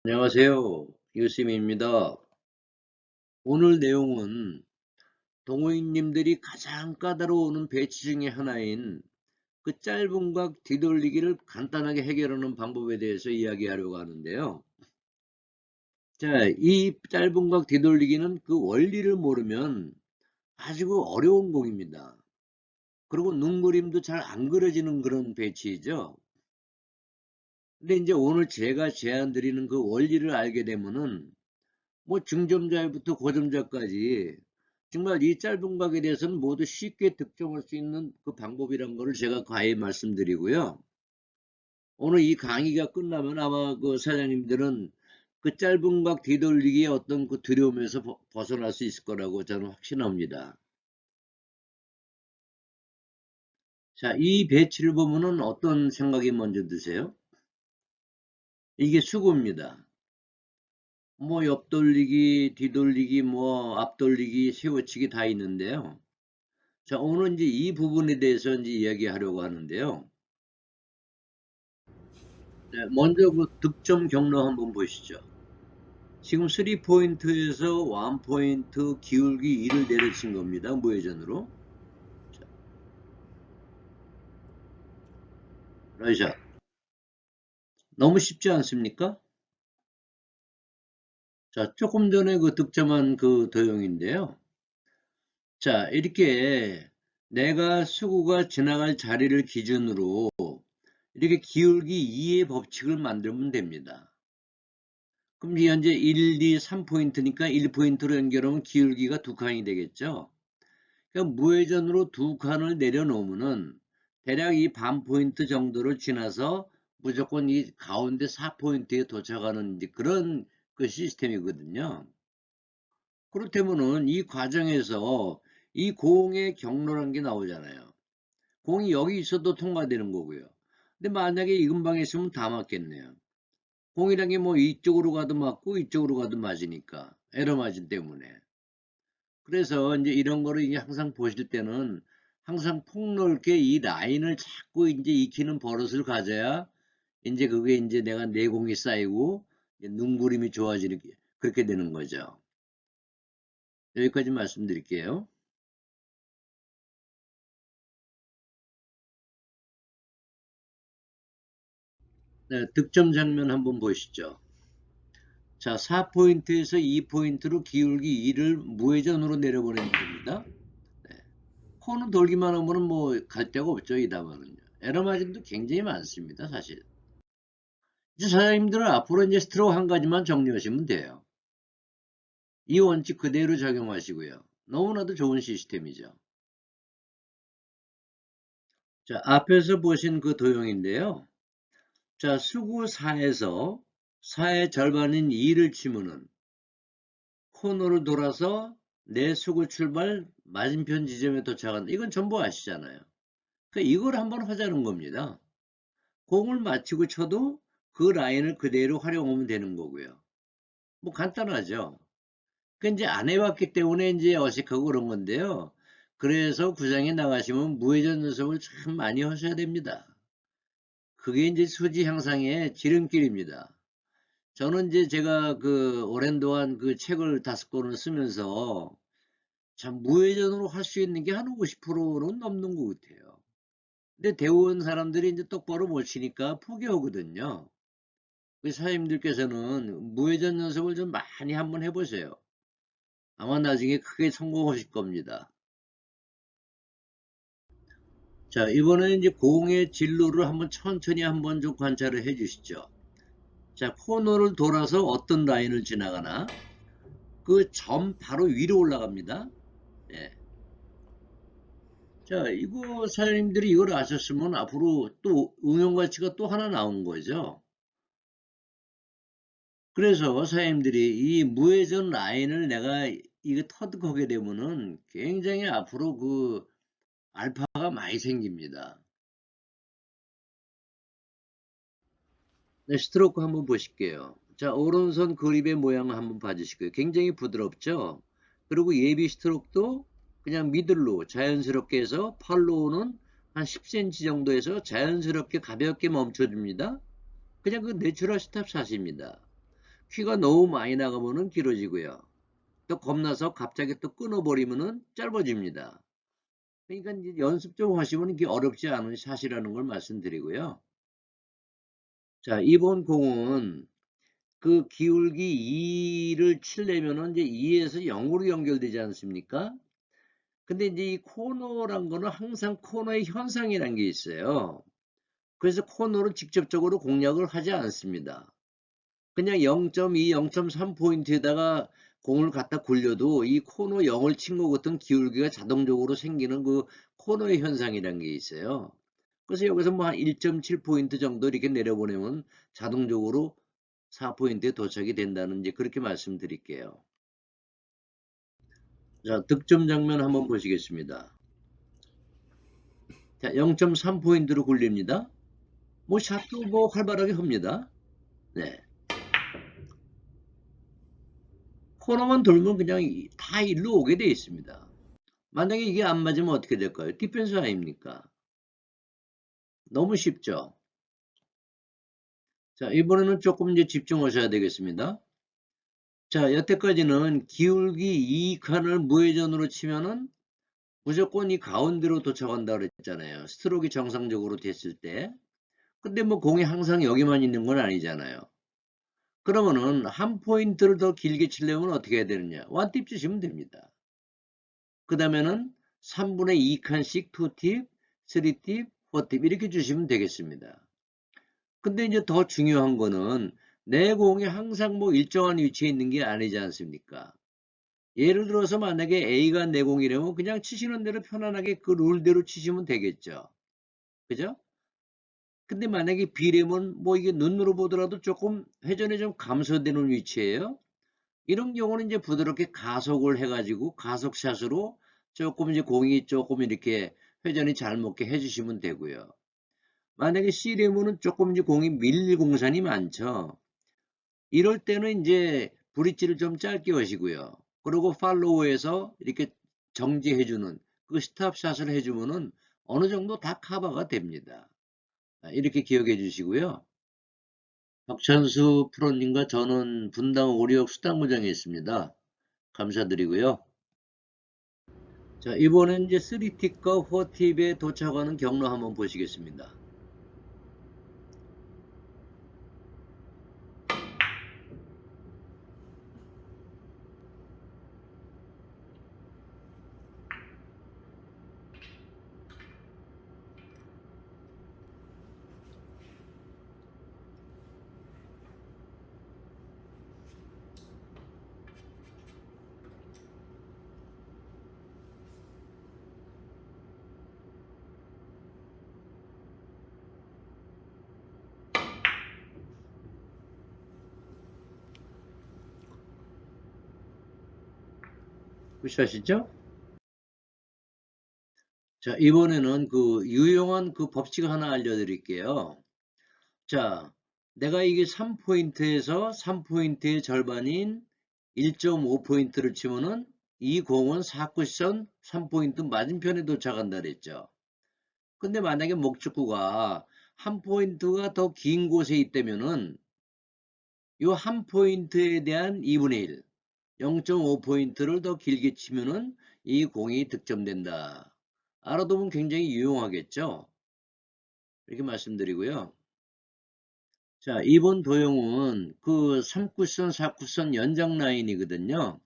안녕하세요. 유sim입니다. 오늘 내용은 동호인님들이 가장 까다로워하는 배치 중에 하나인 그 짧은 각 뒤돌리기를 간단하게 해결하는 방법에 대해서 이야기하려고 하는데요. 자, 이 짧은 각 뒤돌리기는 그 원리를 모르면 아주 어려운 공입니다. 그리고 눈그림도 잘 안 그려지는 그런 배치이죠. 근데 이제 오늘 제가 제안 드리는 그 원리를 알게 되면은 뭐 중점자부터 고점자까지 정말 이 짧은 각에 대해서는 모두 쉽게 득점할 수 있는 그 방법이란 거를 제가 과히 말씀드리고요. 오늘 이 강의가 끝나면 아마 그 사장님들은 그 짧은 각 뒤돌리기의 어떤 그 두려움에서 벗어날 수 있을 거라고 저는 확신합니다. 자, 이 배치를 보면은 어떤 생각이 먼저 드세요? 이게 수구입니다. 뭐 옆돌리기, 뒤돌리기, 뭐 앞돌리기, 세워치기 다 있는데요. 자, 오늘 이제 이 부분에 대해서 이제 이야기하려고 하는데요. 네, 먼저 그 득점 경로 한번 보시죠. 지금 3포인트에서 1포인트 기울기 2를 내려친 겁니다. 무회전으로. 자, 라이샷. 너무 쉽지 않습니까? 자, 조금 전에 그 득점한 그 도형인데요. 자, 이렇게 내가 수구가 지나갈 자리를 기준으로 이렇게 기울기 2의 법칙을 만들면 됩니다. 그럼 현재 1, 2, 3포인트니까 1포인트로 연결하면 기울기가 2칸이 되겠죠. 그러니까 무회전으로 2칸을 내려놓으면은 대략 이 반 포인트 정도를 지나서 무조건 이 가운데 4포인트에 도착하는 이제 그런 그 시스템이거든요. 그렇다면은 이 과정에서 이 공의 경로라는 게 나오잖아요. 공이 여기 있어도 통과되는 거고요. 근데 만약에 이 근방에 있으면 다 맞겠네요. 공이란 게 뭐 이쪽으로 가도 맞고 이쪽으로 가도 맞으니까 에러 마진 때문에. 그래서 이제 이런 거를 이제 항상 보실 때는 항상 폭넓게 이 라인을 자꾸 이제 익히는 버릇을 가져야 이제 그게 이제 내가 내공이 쌓이고 이제 눈그림이 좋아지는 그렇게 되는 거죠. 여기까지 말씀드릴게요. 네, 득점 장면 한번 보시죠. 자, 4포인트에서 2포인트로 기울기 2를 무회전으로 내려보내면 됩니다. 네. 코는 돌기만 하면은 뭐 갈 데가 없죠, 이 담화는요. 에러 마진도 굉장히 많습니다, 사실. 이제 사장님들은 앞으로 이제 스트로크 한 가지만 정리하시면 돼요. 이 원칙 그대로 적용하시고요. 너무나도 좋은 시스템이죠. 자, 앞에서 보신 그 도형인데요. 자, 수구 4에서 4의 절반인 2를 치면은 코너를 돌아서 내 수구 출발 맞은편 지점에 도착한다. 이건 전부 아시잖아요. 그러니까 이걸 한번 하자는 겁니다. 공을 맞히고 쳐도 그 라인을 그대로 활용하면 되는 거고요. 뭐 간단하죠. 그 이제 안 해봤기 때문에 이제 어색하고 그런 건데요. 그래서 구장에 나가시면 무회전 연습을 참 많이 하셔야 됩니다. 그게 이제 수지 향상의 지름길입니다. 저는 이제 제가 그 오랜 동안 그 책을 5권을 쓰면서 참 무회전으로 할 수 있는 게 한 50%는 넘는 것 같아요. 근데 배운 사람들이 이제 똑바로 못 치니까 포기하거든요. 그 사장님들께서는 무회전 연습을 좀 많이 한번 해보세요. 아마 나중에 크게 성공하실 겁니다. 자, 이번에는 이제 공의 진로를 한번 천천히 한번 좀 관찰을 해 주시죠. 자, 코너를 돌아서 어떤 라인을 지나가나? 그 점 바로 위로 올라갑니다. 예. 자, 이거 사장님들이 이걸 아셨으면 앞으로 또 응용 가치가 또 하나 나온 거죠. 그래서 사장님들이 이 무회전 라인을 내가 이거 터득하게 되면은 굉장히 앞으로 그 알파가 많이 생깁니다. 네, 스트로크 한번 보실게요. 자, 오른손 그립의 모양을 한번 봐주시고요. 굉장히 부드럽죠? 그리고 예비 스트로크도 그냥 미들로 자연스럽게 해서 팔로우는 한 10cm 정도에서 자연스럽게 가볍게 멈춰줍니다. 그냥 그 내추럴 스탑 샷입니다. 퀴가 너무 많이 나가면은 길어지고요. 또 겁나서 갑자기 또 끊어버리면은 짧아집니다. 그러니까 이제 연습 좀 하시면 이게 어렵지 않은 샷이라는 걸 말씀드리고요. 자, 이번 공은 그 기울기 2를 치려면은 이제 2에서 0으로 연결되지 않습니까? 근데 이제 이 코너란 거는 항상 코너의 현상이란 게 있어요. 그래서 코너를 직접적으로 공략을 하지 않습니다. 그냥 0.2, 0.3 포인트에다가 공을 갖다 굴려도 이 코너 0을 친 것 같은 기울기가 자동적으로 생기는 그 코너의 현상이라는 게 있어요. 그래서 여기서 뭐 한 1.7 포인트 정도 이렇게 내려보내면 자동적으로 4포인트에 도착이 된다는 이제 그렇게 말씀드릴게요. 자, 득점 장면 한번 보시겠습니다. 자, 0.3 포인트로 굴립니다. 뭐 샷도 뭐 활발하게 합니다. 네. 코너만 돌면 그냥 다 일로 오게 돼 있습니다. 만약에 이게 안 맞으면 어떻게 될까요? 디펜스 아닙니까? 너무 쉽죠? 자, 이번에는 조금 이제 집중하셔야 되겠습니다. 자, 여태까지는 기울기 2칸을 무회전으로 치면은 무조건 이 가운데로 도착한다 그랬잖아요. 스트로크가 정상적으로 됐을 때. 근데 뭐 공이 항상 여기만 있는 건 아니잖아요. 그러면은 한 포인트를 더 길게 치려면 어떻게 해야 되느냐? 원팁 주시면 됩니다. 그 다음에는 3분의 2칸씩 2팁, 3팁, 4팁 이렇게 주시면 되겠습니다. 근데 이제 더 중요한 거는 내 공이 항상 뭐 일정한 위치에 있는 게 아니지 않습니까? 예를 들어서 만약에 A가 내 공이라면 그냥 치시는 대로 편안하게 그 룰대로 치시면 되겠죠. 그죠? 근데 만약에 B라면 뭐 이게 눈으로 보더라도 조금 회전이 좀 감소되는 위치예요. 이런 경우는 이제 부드럽게 가속을 해가지고 가속샷으로 조금 이제 공이 조금 이렇게 회전이 잘 먹게 해주시면 되고요. 만약에 C라면은 조금 이제 공이 밀릴 공산이 많죠. 이럴 때는 이제 브릿지를 좀 짧게 하시고요. 그리고 팔로우에서 이렇게 정지해주는 그 스탑샷을 해주면은 어느 정도 다 커버가 됩니다. 이렇게 기억해 주시고요. 박찬수 프로님과 저는 분당 오리역 수당구장에 있습니다. 감사드리고요. 자, 이번엔 이제 3팁과 4팁에 도착하는 경로 한번 보시겠습니다. 굿샷이죠? 자, 이번에는 그 유용한 그 법칙 하나 알려드릴게요. 자, 내가 이게 3포인트에서 3포인트의 절반인 1.5포인트를 치면은 이 공은 4쿠션 3포인트 맞은편에 도착한다 그랬죠. 근데 만약에 목축구가 한 포인트가 더 긴 곳에 있다면은 이 한 포인트에 대한 2분의 1, 0.5포인트를 더 길게 치면은 이 공이 득점된다. 알아두면 굉장히 유용하겠죠? 이렇게 말씀드리고요. 자, 이번 도형은 그 3쿠션, 4쿠션 연장 라인이거든요.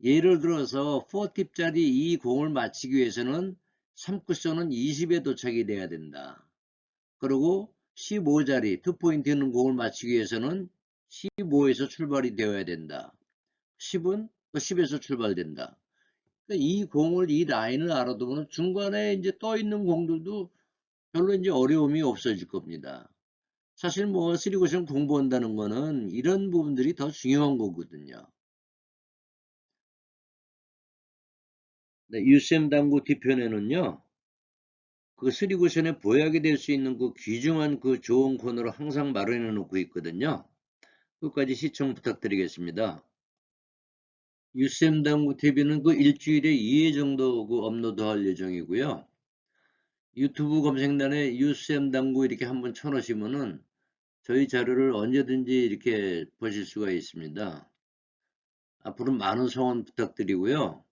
예를 들어서 4팁짜리 이 공을 맞히기 위해서는 3쿠션은 20에 도착이 돼야 된다. 그리고 15자리 2포인트 있는 공을 맞히기 위해서는 15에서 출발이 되어야 된다. 10은 또 10에서 출발된다. 그러니까 이 공을, 이 라인을 알아두면 중간에 이제 떠 있는 공들도 별로 이제 어려움이 없어질 겁니다. 사실 뭐 쓰리쿠션 공부한다는 거는 이런 부분들이 더 중요한 거거든요. 네, UCM 당구 뒤편에는요, 그 쓰리쿠션에 보약이 될 수 있는 그 귀중한 그 좋은 코너를 항상 마련해 놓고 있거든요. 끝까지 시청 부탁드리겠습니다. UCM 당구 TV는 그 일주일에 2회 정도 그 업로드 할 예정이고요. 유튜브 검색란에 UCM 당구 이렇게 한번 쳐놓으시면은 저희 자료를 언제든지 이렇게 보실 수가 있습니다. 앞으로 많은 성원 부탁드리고요.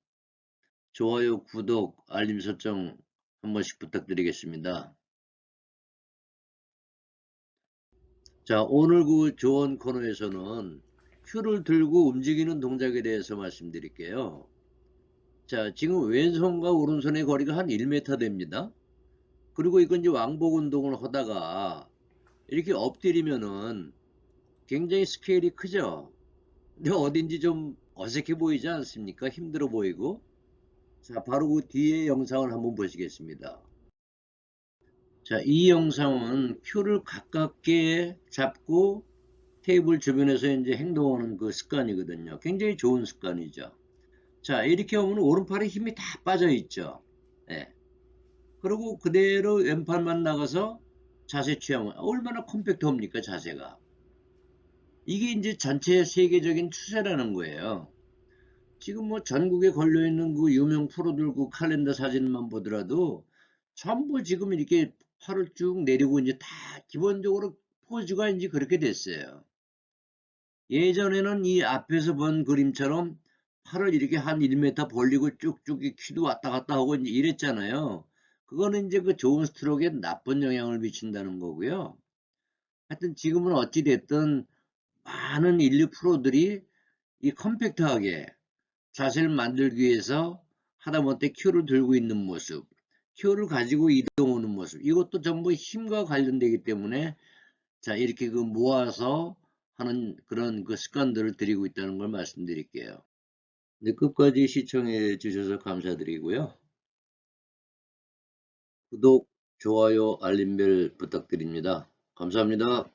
좋아요, 구독, 알림 설정 한 번씩 부탁드리겠습니다. 자, 오늘 그 조언 코너에서는 큐를 들고 움직이는 동작에 대해서 말씀드릴게요. 자, 지금 왼손과 오른손의 거리가 한 1m 됩니다. 그리고 이건 이제 왕복 운동을 하다가 이렇게 엎드리면은 굉장히 스케일이 크죠? 근데 어딘지 좀 어색해 보이지 않습니까? 힘들어 보이고. 자, 바로 그 뒤에 영상을 한번 보시겠습니다. 자, 이 영상은 큐를 가깝게 잡고 테이블 주변에서 이제 행동하는 그 습관이거든요. 굉장히 좋은 습관이죠. 자, 이렇게 하면 오른팔에 힘이 다 빠져 있죠. 예. 그리고 그대로 왼팔만 나가서 자세 취하면 얼마나 컴팩트합니까, 자세가. 이게 이제 전체 세계적인 추세라는 거예요. 지금 뭐 전국에 걸려있는 그 유명 프로들 그 칼렌더 사진만 보더라도 전부 지금 이렇게 팔을 쭉 내리고 이제 다 기본적으로 포즈가 이제 그렇게 됐어요. 예전에는 이 앞에서 본 그림처럼 팔을 이렇게 한 1m 벌리고 쭉쭉 키도 왔다 갔다 하고 이제 이랬잖아요. 그거는 이제 그 좋은 스트로크에 나쁜 영향을 미친다는 거고요. 하여튼 지금은 어찌 됐든 많은 인류 프로들이 이 컴팩트하게 자세를 만들기 위해서 하다못해 큐를 들고 있는 모습, 큐를 가지고 이동하는 모습, 이것도 전부 힘과 관련되기 때문에 자, 이렇게 그 모아서 하는 그런 그 습관들을 들이고 있다는 걸 말씀드릴게요. 네, 끝까지 시청해 주셔서 감사드리고요. 구독, 좋아요, 알림벨 부탁드립니다. 감사합니다.